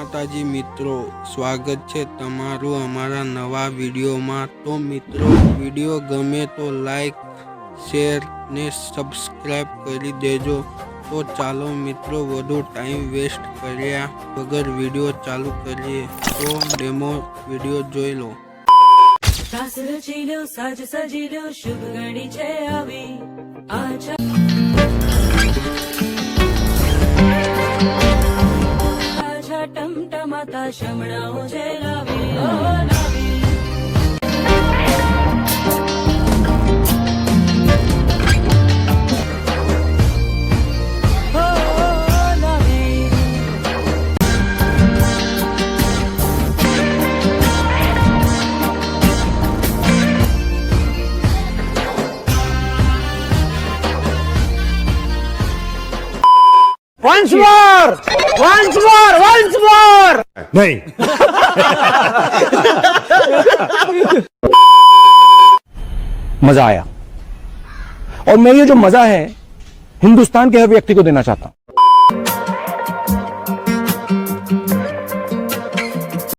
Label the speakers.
Speaker 1: માતાજી મિત્રો, સ્વાગત છે તમારું અમારા નવા વિડીયોમાં। તો મિત્રો, વિડીયો ગમે તો લાઈક, શેર ને સબસ્ક્રાઈબ કરી દેજો। તો ચાલો મિત્રો, વધુ ટાઈમ વેસ્ટ કર્યા વગર વિડીયો ચાલુ કરીએ। તો ડેમો વિડીયો જોઈ લો।
Speaker 2: સાસ રચી લો, સાજ સજી લો, શુભ ઘડી છે આવી આછા ટમટમાતા શમણાઓ છે લાવી ઓ લાવી ઓ લાવી
Speaker 3: Once more! Once more! Once more!
Speaker 4: नहीं। मजा आया और मैं ये जो मजा है हिंदुस्तान के हर व्यक्ति को देना चाहता हूं।